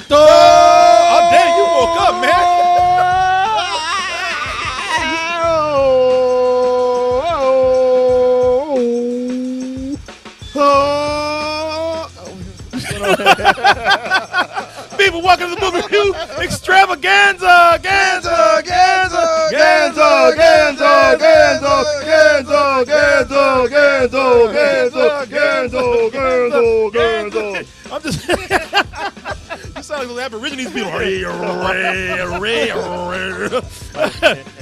Oh, damn, you woke up, man. People, welcome to the movie review extravaganza, Ganza, Ganza, Ganza, Ganza, Ganza, Ganza, Ganza, Ganza, Ganza, Ganza, Ganza. I'm just, you sound like the Aborigines people. And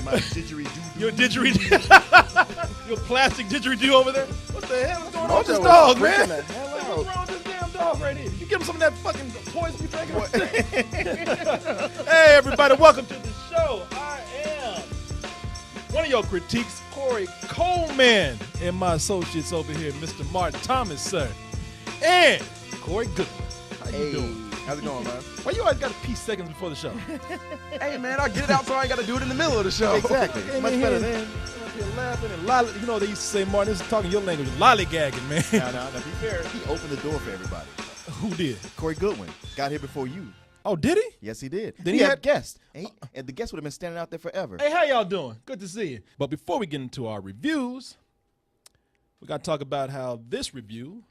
my didgeridoo. Your didgeridoo, your plastic didgeridoo over there. What the hell is going on with this dog, man? What's wrong with this damn dog right here? You give him some of that fucking poison you drinking? Hey, everybody, welcome to the show. I am one of your critiques, Corey Coleman, and my associates over here, Mr. Martin Thomas, sir, and Corey Goodwin. How you doing? How's it going, man? Why you always got to pee seconds before the show? Hey, man, I get it out so I ain't got to do it in the middle of the show. Exactly. Much better than laughing and you know, they used to say, Martin, this is talking your language, lollygagging, man. Now, be fair, he opened the door for everybody. Who did? Corey Goodwin got here before you. Oh, did he? Yes, he did. Then he he had had guests. And the guests would have been standing out there forever. Hey, how y'all doing? Good to see you. But before we get into our reviews, we got to talk about how this review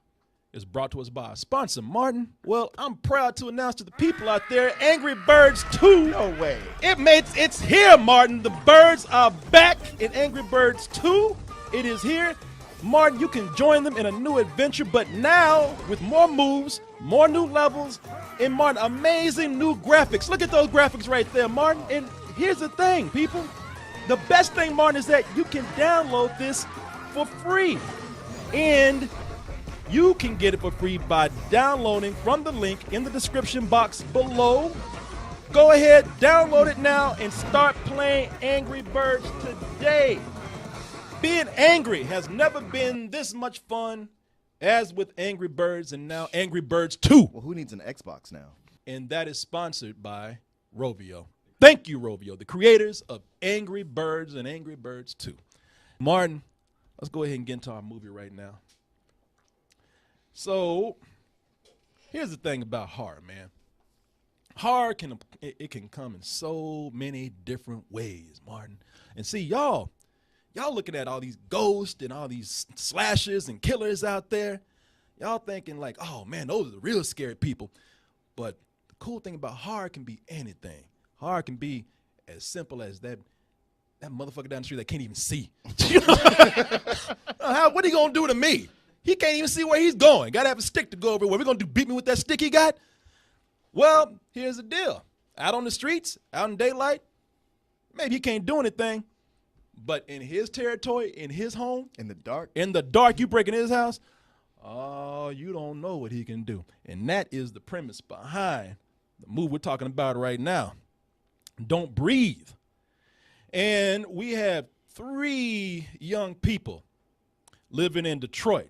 is brought to us by a sponsor, Martin. Well, I'm proud to announce to the people out there, Angry Birds 2. No way. It's here, Martin. The birds are back in Angry Birds 2. It is here. Martin, you can join them in a new adventure, but now with more moves, more new levels, and Martin, amazing new graphics. Look at those graphics right there, Martin. And here's the thing, people. The best thing, Martin, is that you can download this for free. And you can get it for free by downloading from the link in the description box below. Go ahead, download it now, and start playing Angry Birds today. Being angry has never been this much fun as with Angry Birds, and now Angry Birds 2. Well, who needs an Xbox now? And that is sponsored by Rovio. Thank you, Rovio, the creators of Angry Birds and Angry Birds 2. Martin, let's go ahead and get into our movie right now. So, here's the thing about horror, man. Horror can come in so many different ways, Martin. And see, y'all looking at all these ghosts and all these slashers and killers out there. Y'all thinking like, oh man, those are the real scary people. But the cool thing about horror can be anything. Horror can be as simple as that motherfucker down the street that can't even see. What are you gonna do to me? He can't even see where he's going. Got to have a stick to go over. What we going to do, beat me with that stick he got? Well, here's the deal. Out on the streets, out in daylight, maybe he can't do anything. But in his territory, in his home. In the dark, you break in his house. Oh, you don't know what he can do. And that is the premise behind the movie we're talking about right now. Don't Breathe. And we have 3 young people living in Detroit.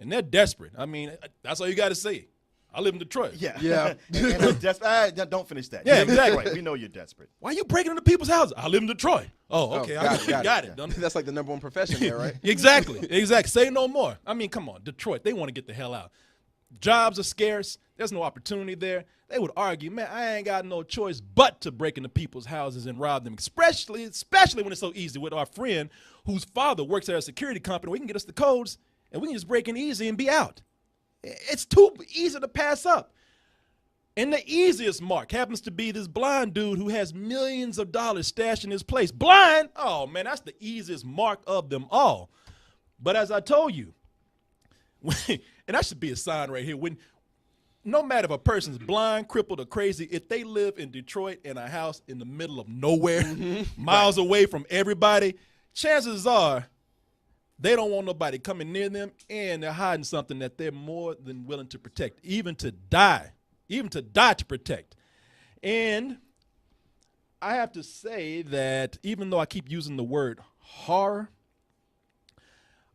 And they're desperate. I mean, that's all you got to say. I live in Detroit. Yeah. And I'm desperate. Don't finish that. Yeah, exactly. Detroit. We know you're desperate. Why are you breaking into people's houses? I live in Detroit. Oh, okay. Got it. That's like the number one profession there, right? Exactly. Say no more. I mean, come on. Detroit, they want to get the hell out. Jobs are scarce. There's no opportunity there. They would argue, man, I ain't got no choice but to break into people's houses and rob them, especially when it's so easy with our friend whose father works at a security company. We can get us the codes, and we can just break in easy and be out. It's too easy to pass up. And the easiest mark happens to be this blind dude who has millions of dollars stashed in his place. Blind? Oh, man, that's the easiest mark of them all. But as I told you, and that should be a sign right here, no matter if a person's blind, crippled, or crazy, if they live in Detroit in a house in the middle of nowhere, miles away from everybody, chances are they don't want nobody coming near them, and they're hiding something that they're more than willing to protect, even to die to protect. And I have to say that even though I keep using the word horror,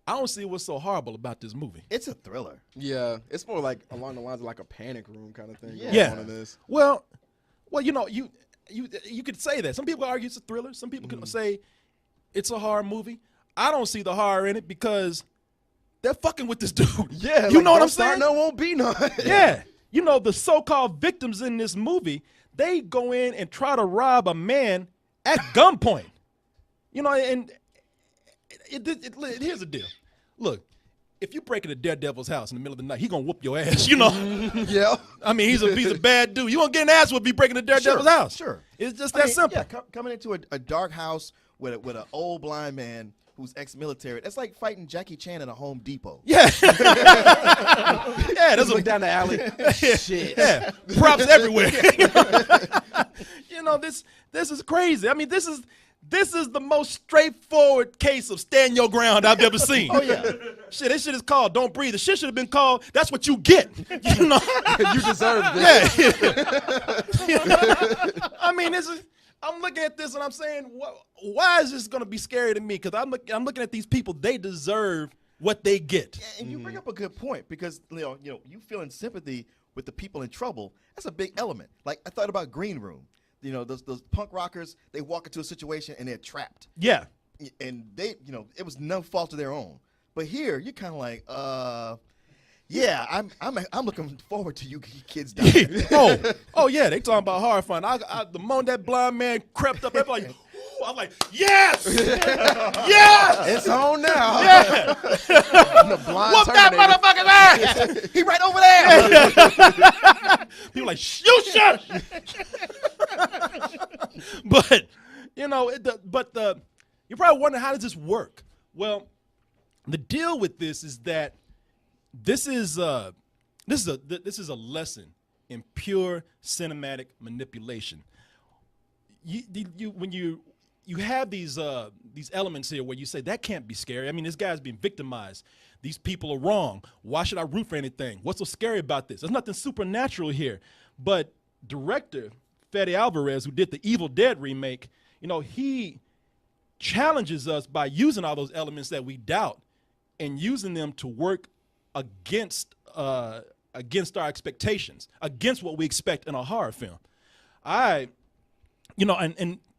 I don't see what's so horrible about this movie. It's a thriller. Yeah, it's more like along the lines of like a panic room kind of thing. Yeah. On this. Well, you know, you could say that. Some people argue it's a thriller. Some people could say it's a horror movie. I don't see the horror in it because they're fucking with this dude. Yeah, you know what I'm saying? No, won't be none. Yeah. you know, the so-called victims in this movie, they go in and try to rob a man at gunpoint. You know, and here's the deal. Look, if you break into Daredevil's house in the middle of the night, he gonna whoop your ass, you know. Yeah. I mean, he's a bad dude. You won't get an ass whoop if you break into Daredevil's house. Sure. It's just that simple. Yeah, coming into a dark house with an old blind man who's ex-military. That's like fighting Jackie Chan at a Home Depot. Yeah. Yeah, Just look down the alley. Shit. Yeah, props everywhere. You know, this is crazy. I mean, this is the most straightforward case of stand your ground I've ever seen. Oh yeah. Shit, this shit is called Don't Breathe. The shit should have been called That's What You Get. You know? You deserve this. Yeah. I mean, I'm looking at this and I'm saying, why is this going to be scary to me? Because I'm looking at these people. They deserve what they get. And you bring up a good point because you feeling sympathy with the people in trouble. That's a big element. Like I thought about Green Room. You know, those punk rockers. They walk into a situation and they're trapped. Yeah. And they, it was no fault of their own. But here, you're kind of like, yeah, I'm looking forward to you kids dying. oh yeah, they talking about horror fun. The moment that blind man crept up, everybody like, ooh, I'm like, yes, yes, It's on now. yeah. The blind Whoop that Terminator. motherfucker's ass. He right over there. People like, you shush. But you're probably wondering, how does this work? Well, the deal with this is that this is a lesson in pure cinematic manipulation. When you have these elements here where you say that can't be scary. I mean, this guy's being victimized. These people are wrong. Why should I root for anything? What's so scary about this? There's nothing supernatural here. But director Fede Alvarez, who did the Evil Dead remake, he challenges us by using all those elements that we doubt and using them to work against our expectations, against what we expect in a horror film. And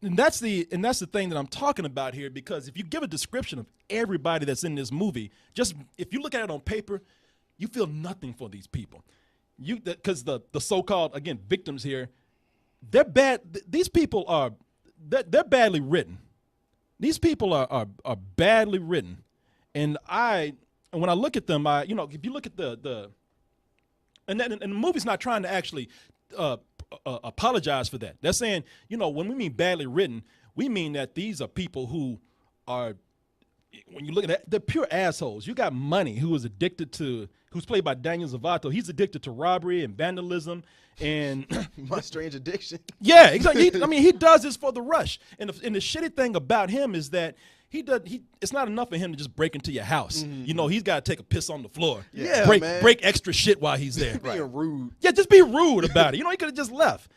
that's the thing that I'm talking about here, because if you give a description of everybody that's in this movie, just if you look at it on paper, you feel nothing for these people. Because the so-called, again, victims here, they're bad. These people they're badly written. These people are badly written, and when I look at them, if you look at the movie's not trying to actually apologize for that. They're saying, when we mean badly written, we mean that these are people who are, when you look at that, they're pure assholes. You got Money, who's played by Daniel Zavato. He's addicted to robbery and vandalism and My strange addiction. yeah, exactly. He does this for the rush. And the shitty thing about him is that it's not enough for him to just break into your house. Mm-hmm. He's got to take a piss on the floor. Yeah, break extra shit while he's there. Being rude. Yeah, just be rude about it. He could have just left.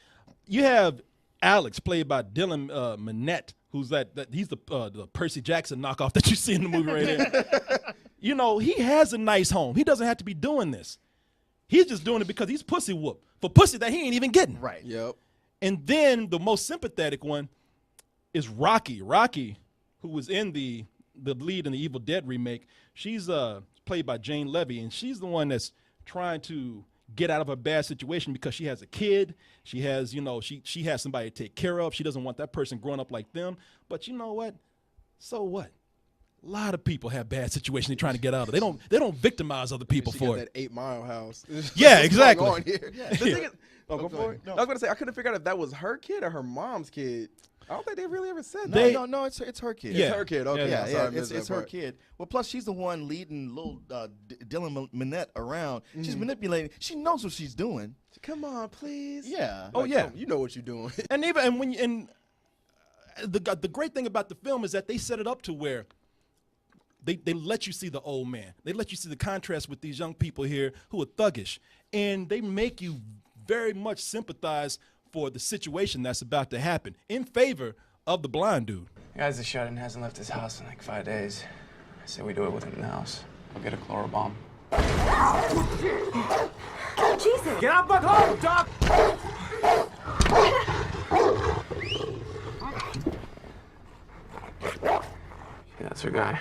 You have Alex, played by Dylan Minnette, who's he's the Percy Jackson knockoff that you see in the movie right here. He has a nice home. He doesn't have to be doing this. He's just doing it because he's pussy whooped for pussy that he ain't even getting. Right. Yep. And then the most sympathetic one is Rocky. Rocky, who was in the lead in the Evil Dead remake. She's played by Jane Levy, and she's the one that's trying to get out of a bad situation because she has a kid. She has, she has somebody to take care of. She doesn't want that person growing up like them. But you know what? So what? A lot of people have bad situations they're trying to get out of. They don't victimize other people She for got it. that 8 Mile house. Yeah, What's exactly. going on here? Yeah. The thing is, go go for ahead. it. No. I was going to say, I couldn't figure out if that was her kid or her mom's kid. I don't think they really ever said They- that. No, it's her kid. Yeah. It's her kid. Okay. Yeah, I'm sorry, I it's missed that her part. kid. Well, plus she's the one leading little Dylan Minnette around. She's manipulating. She knows what she's doing. Come on, please. Yeah. Oh, yeah. come, you know what you're doing. The great thing about the film is that they set it up to where they let you see the old man. They let you see the contrast with these young people here who are thuggish, and they make you very much sympathize for the situation that's about to happen in favor of the blind dude. The guy's a shut-in, hasn't left his house in like 5 days. I say we do it with him in the house. I'll get a chlorobomb. Jesus! Get out back home, Doc! Yeah, that's her guy.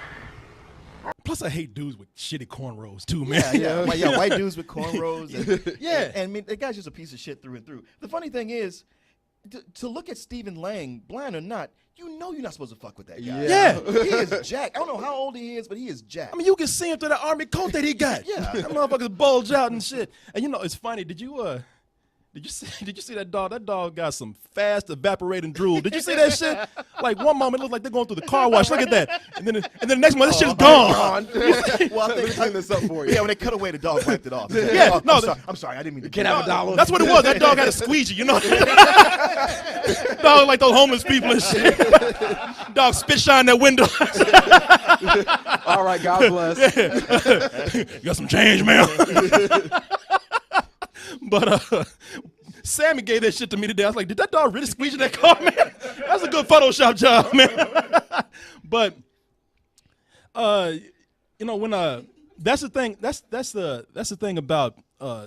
Plus, Plus, I hate dudes with shitty cornrows too, man. White dudes with cornrows. And, Yeah. and I mean, the guy's just a piece of shit through and through. The funny thing is, to look at Stephen Lang, blind or not, you know you're not supposed to fuck with that guy. Yeah. He is jacked. I don't know how old he is, but he is jacked. I mean, you can see him through the army coat that he got. Yeah. That motherfuckers bulge out and shit. And you know, it's funny. Did you see that dog? That dog got some fast evaporating drool. Did you see that shit? Like one moment it looked like they're going through the car wash. Look at that. And then the next moment, that shit's gone. Well, Let me clean this up for you. Yeah, when they cut away, the dog wiped it off. Yeah, I'm sorry, I didn't mean to. Can I have a dollar? That's what it was. That dog had a squeegee, you know. Dog like those homeless people and shit. Dog spit shine that window. All right, God bless. You got some change, man. But Sammy gave that shit to me today. I was like, did that dog really squeeze in that car, man? That's a good Photoshop job, man. But you know, when that's the thing. That's the thing about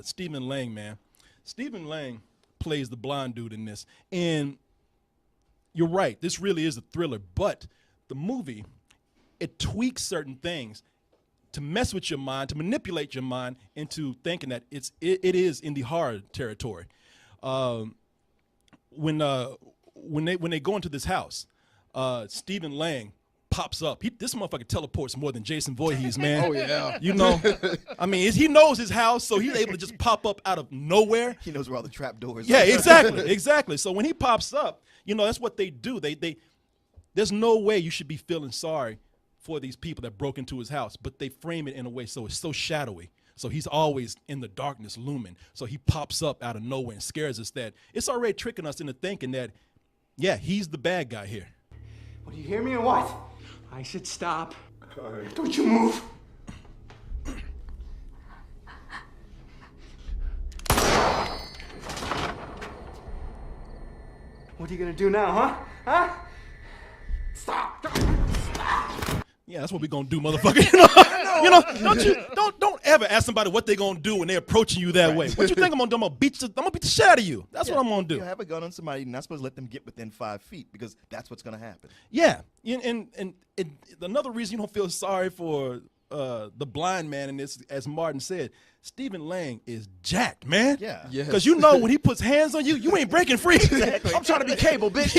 Stephen Lang, man. Stephen Lang plays the blind dude in this, and you're right. This really is a thriller, but the movie, it tweaks certain things to mess with your mind, to manipulate your mind into thinking that it is in the horror territory. When they go into this house, Stephen Lang pops up. This motherfucker teleports more than Jason Voorhees, man. Oh, yeah. You know, I mean, he knows his house, so he's able to just pop up out of nowhere. He knows where all the trap doors Yeah, are. exactly. So when he pops up, you know, that's what they do. There's no way you should be feeling sorry for these people that broke into his house, but they frame it in a way so it's so shadowy. So he's always in the darkness looming. So he pops up out of nowhere and scares us that it's already tricking us into thinking that, yeah, he's the bad guy here. Well, do you hear me or what? I said stop. Don't you move. What are you gonna do now, huh? Huh? Stop! Yeah, that's what we're gonna do, motherfucker. You know, don't ever ask somebody what they're gonna do when they're approaching you that way. What you think I'm gonna do? I'm gonna beat the shit out of you. That's what I'm gonna do. You have a gun on somebody, you're not supposed to let them get within 5 feet because that's what's gonna happen. Yeah, and another reason you don't feel sorry for the blind man in this, as Martin said, Stephen Lang is jacked, man. Yeah. Yes. Because you know when he puts hands on you, you ain't breaking free. I'm trying to be Cable, bitch.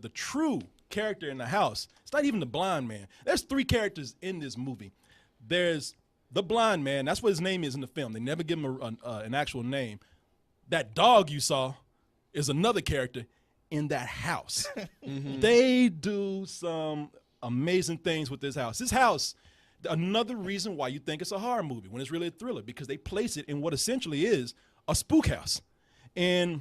The true character in the house, it's not even the blind man. There's 3 characters in this movie. There's the blind man. That's what his name is in the film. They never give him an actual name. That dog you saw is another character in that house. They do some amazing things with this house. This house, another reason why you think it's a horror movie when it's really a thriller, because they place it in what essentially is a spook house. And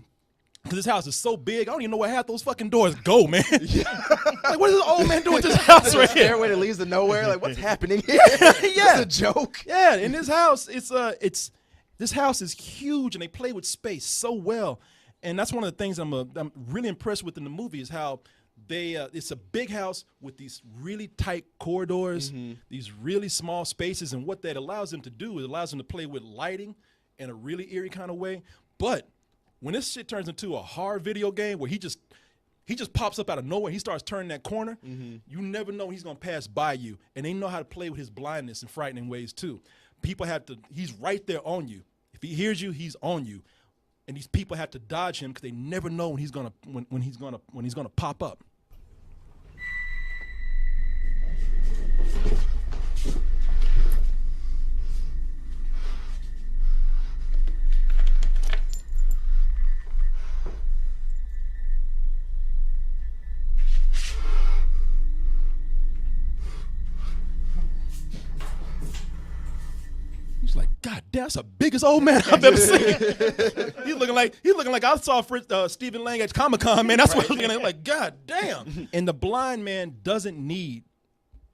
because this house is so big, I don't even know where half those fucking doors go, man. Like, what does this old man do with this house right here? Stairway that leads to nowhere. Like, what's happening here? Yeah. It's a joke. Yeah, in this house, this house is huge, and they play with space so well. And that's one of the things I'm really impressed with in the movie is how it's a big house with these really tight corridors, these really small spaces, and what that allows them to do is it allows them to play with lighting in a really eerie kind of way. But when this shit turns into a horror video game where he just pops up out of nowhere, he starts turning that corner, you never know when he's gonna pass by you. And they know how to play with his blindness in frightening ways too. He's right there on you. If he hears you, he's on you. And these people have to dodge him because they never know when he's gonna pop up. He's like, God damn, that's the biggest old man I've ever seen. He's looking like I saw Stephen Lang at Comic-Con, man. That's what I was looking at. Like, God damn. And the blind man doesn't need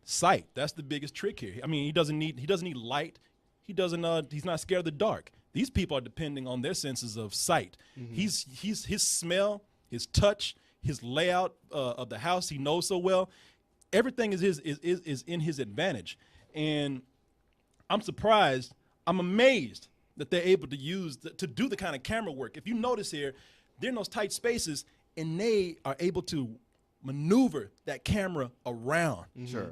sight. That's the biggest trick here. I mean, he doesn't need light. He's not scared of the dark. These people are depending on their senses of sight. He's his smell, his touch, his layout of the house he knows so well. Everything is in his advantage. And I'm surprised, I'm amazed that they're able to do the kind of camera work. If you notice here, they're in those tight spaces, and they are able to maneuver that camera around. Sure.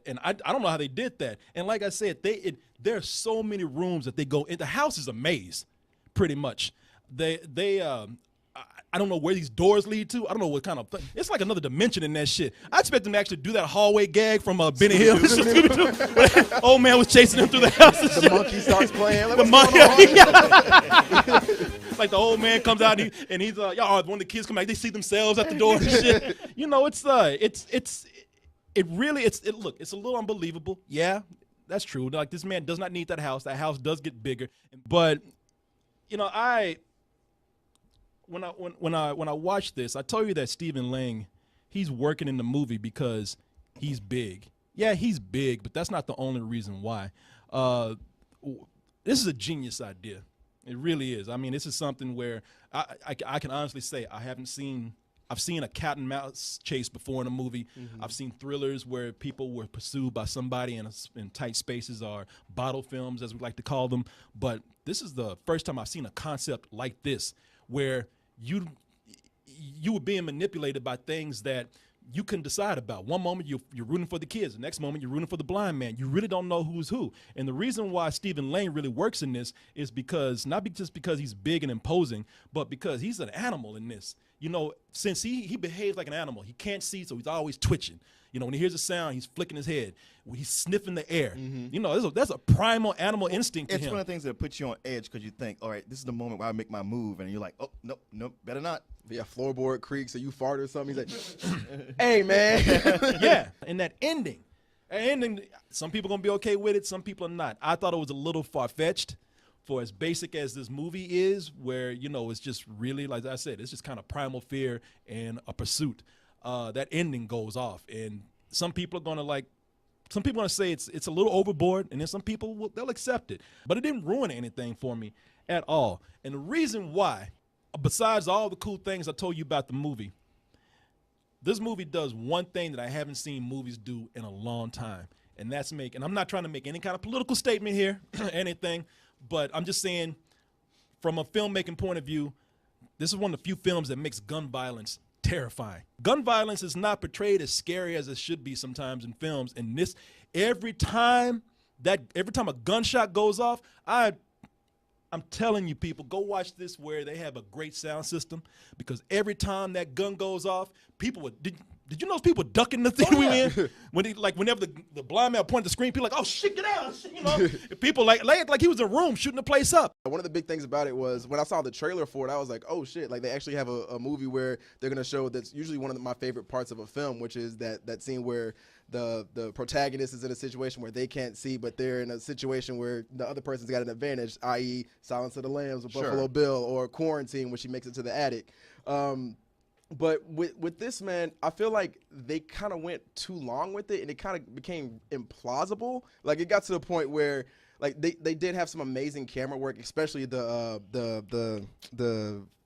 And I don't know how they did that. And like I said, there are so many rooms that they go in. The house is a maze, pretty much. I don't know where these doors lead to. I don't know what kind of thing. It's like another dimension in that shit. I expect them to actually do that hallway gag from Benny Hill. Old man was chasing him through the house. And The shit. monkey starts playing. Like, The what's going on? monkey. Like the old man comes out and he's y'all. When the kids come back, they see themselves at the door and shit. You know, it's a little unbelievable. Yeah, that's true. Like this man does not need that house. That house does get bigger, but you know, when I watched this, I told you that Stephen Lang, he's working in the movie because he's big. Yeah, he's big, but that's not the only reason why. This is a genius idea. It really is. I mean, this is something where I can honestly say I've seen a cat and mouse chase before in a movie. Mm-hmm. I've seen thrillers where people were pursued by somebody in tight spaces, or bottle films, as we like to call them. But this is the first time I've seen a concept like this, where you were being manipulated by things that you couldn't decide about. One moment you're rooting for the kids, the next moment you're rooting for the blind man. You really don't know who's who. And the reason why Stephen Lang really works in this is because just because he's big and imposing, but because he's an animal in this. You know, since he behaves like an animal, he can't see, so he's always twitching. You know, when he hears a sound, he's flicking his head. He's sniffing the air. Mm-hmm. You know, there's a primal animal instinct to him. It's one of the things that puts you on edge because you think, all right, this is the moment where I make my move, and you're like, oh, nope, better not. Yeah, floorboard creaks or you fart or something. He's like, hey, man. Yeah, and that ending, some people are going to be okay with it, some people are not. I thought it was a little far-fetched for as basic as this movie is, where, you know, it's just really, like I said, it's just kind of primal fear and a pursuit. That ending goes off, and some people are going to say it's a little overboard, and then some people they'll accept it. But it didn't ruin anything for me at all. And the reason why, besides all the cool things I told you about the movie, this movie does one thing that I haven't seen movies do in a long time, and that's and I'm not trying to make any kind of political statement here, anything, but I'm just saying, from a filmmaking point of view, this is one of the few films that makes gun violence terrifying. Gun violence is not portrayed as scary as it should be sometimes in films. And this, every time a gunshot goes off, I'm telling you, people, go watch this where they have a great sound system, because every time that gun goes off, people would. Did you notice people ducking the thing we in? Whenever the blind man pointed the screen, people like, oh shit, get out! You know, people like he was in a room shooting the place up. One of the big things about it was when I saw the trailer for it, I was like, oh shit, like they actually have a movie where they're gonna show that's usually one of my favorite parts of a film, which is that scene where the protagonist is in a situation where they can't see, but they're in a situation where the other person's got an advantage, i.e. Silence of the Lambs or Buffalo Bill or Quarantine when she makes it to the attic. But with this, man, I feel like they kind of went too long with it, and it kind of became implausible. Like, it got to the point where, like, they did have some amazing camera work, especially the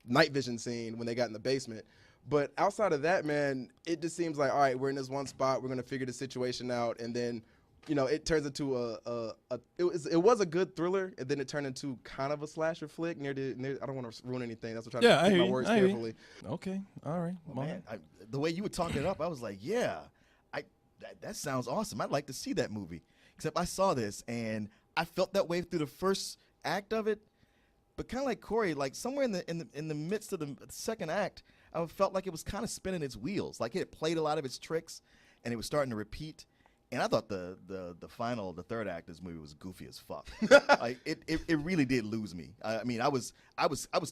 night vision scene when they got in the basement. But outside of that, man, it just seems like, all right, we're in this one spot, we're gonna figure the situation out, and then, you know, it turns into it was a good thriller, and then it turned into kind of a slasher flick. I don't want to ruin anything. That's what I'm trying to keep my words carefully. Okay, all right. Well, man, the way you were talking it up, I was like, yeah, that sounds awesome. I'd like to see that movie. Except I saw this, and I felt that way through the first act of it. But kind of like Corey, like somewhere in the midst of the second act, I felt like it was kind of spinning its wheels. Like it had played a lot of its tricks, and it was starting to repeat. And I thought the third act of this movie was goofy as fuck. Like it really did lose me. I mean, I was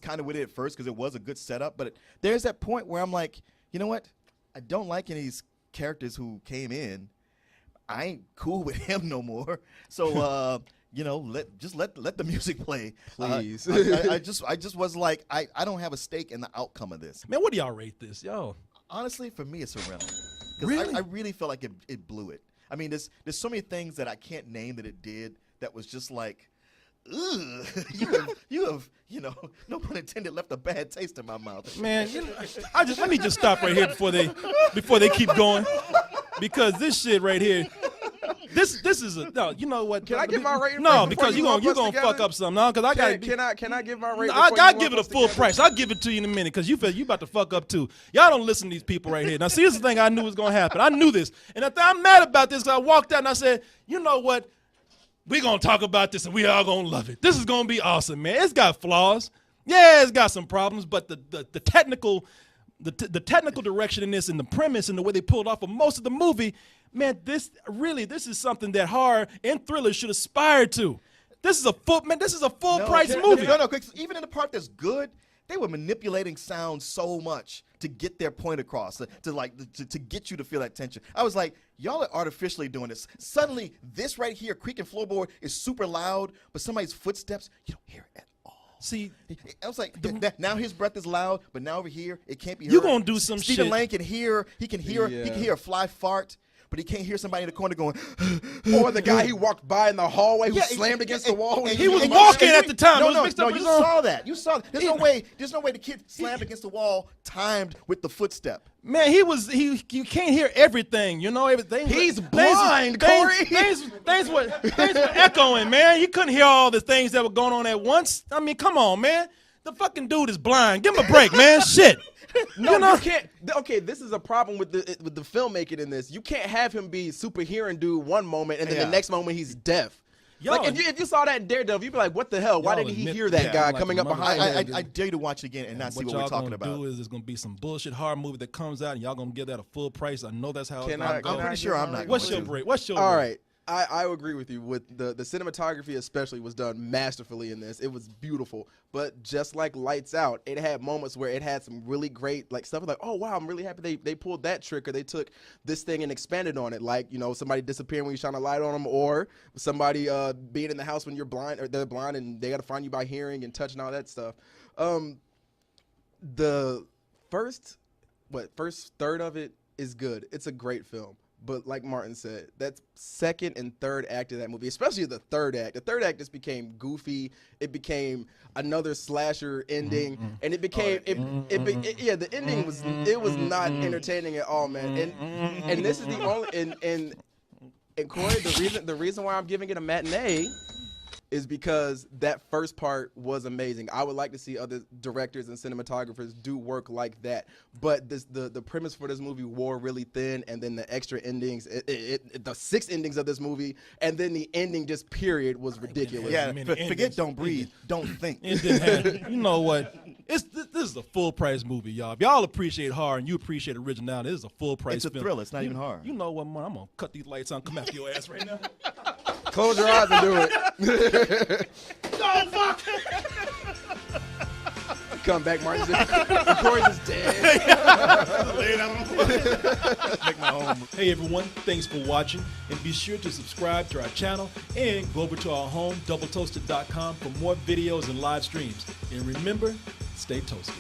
kind of with it at first because it was a good setup, but there's that point where I'm like, you know what? I don't like any of these characters who came in. I ain't cool with him no more. So you know, let the music play, please. I just was like, I don't have a stake in the outcome of this. Man, what do y'all rate this, yo? Honestly, for me, it's a rental. Really? I really felt like it blew it. I mean, there's so many things that I can't name that it did that was just like, ugh, you have, you know, no pun intended, left a bad taste in my mouth. Man, you know, let me just stop right here before they keep going, because this shit right here, this is a no. You know what? Can I give my rating? No, first because before you lump us gonna fuck together? up something. No, because I got. Can I give my rating? I before you give lump it a us full together? price. I'll give it to you in a minute because you about to fuck up too. Y'all don't listen to these people right here. Now, see, this is the thing I knew was gonna happen. I knew this, and I'm mad about this because I walked out and I said, you know what? We're gonna talk about this and we all gonna love it. This is gonna be awesome, man. It's got flaws. Yeah, it's got some problems, but the technical direction in this and the premise and the way they pulled off of most of the movie, man, this is something that horror and thrillers should aspire to. This is a full price movie. No, quick. Even in the part that's good, they were manipulating sound so much to get their point across, to get you to feel that tension. I was like, y'all are artificially doing this. Suddenly, this right here, creaking floorboard, is super loud, but somebody's footsteps, you don't hear it at all. See, I was like, now his breath is loud, but now over here, it can't be heard. You gonna do some Stephen shit. Lang can hear a fly fart, but he can't hear somebody in the corner going, Or the guy he walked by in the hallway who slammed against the wall. he was walking at the time. It was mixed up you with his own- saw that. You saw that. There's no way the kid slammed against the wall timed with the footstep. Man, you can't hear everything, you know everything. He's blind, Corey. Things were echoing, man. You couldn't hear all the things that were going on at once. I mean, come on, man. The fucking dude is blind. Give him a break, man. Shit. No, you know? you can't. Okay, this is a problem with the filmmaking in this. You can't have him be super hearing dude one moment and then the next moment he's deaf. Y'all- Like if you saw that in Daredevil, you'd be like, "What the hell? Why Y'all didn't he admit- hear that yeah, guy like coming a up behind him?" I dare you to watch it again and not see what we're y'all talking gonna about. do is there's gonna be some bullshit horror movie that comes out and y'all gonna give that a full price. I know that's how it's Can gonna I- go. can I'm pretty sure I'm not What's going your to. break? What's your All break? right. I agree with you. With the cinematography especially was done masterfully in this. It was beautiful. But just like Lights Out, it had moments where it had some really great like stuff like, oh wow, I'm really happy they pulled that trick or they took this thing and expanded on it. Like, you know, somebody disappearing when you shine a light on them, or somebody being in the house when you're blind or they're blind and they gotta find you by hearing and touch and all that stuff. The first third of it is good. It's a great film. But like Martin said, that second and third act of that movie, especially the third act just became goofy. It became another slasher ending, and it became the ending was not entertaining at all, man. And this is the only and Corey, the reason why I'm giving it a matinee is because that first part was amazing. I would like to see other directors and cinematographers do work like that. But the premise for this movie wore really thin, and then the extra endings, the 6 endings of this movie, and then the ending just period was ridiculous. Yeah, many forget endings. don't breathe, don't think. It didn't have, you know what? This is a full price movie, y'all. If y'all appreciate horror and you appreciate originality, this is a full price It's a film. thriller. It's not even horror. You know what, man? I'm gonna cut these lights on, come after your ass right now. Close your eyes and do it. No, fuck! Come back, Martin. Corey's is dead. Hey everyone, thanks for watching, and be sure to subscribe to our channel and go over to our home, doubletoasted.com, for more videos and live streams. And remember, stay toasted.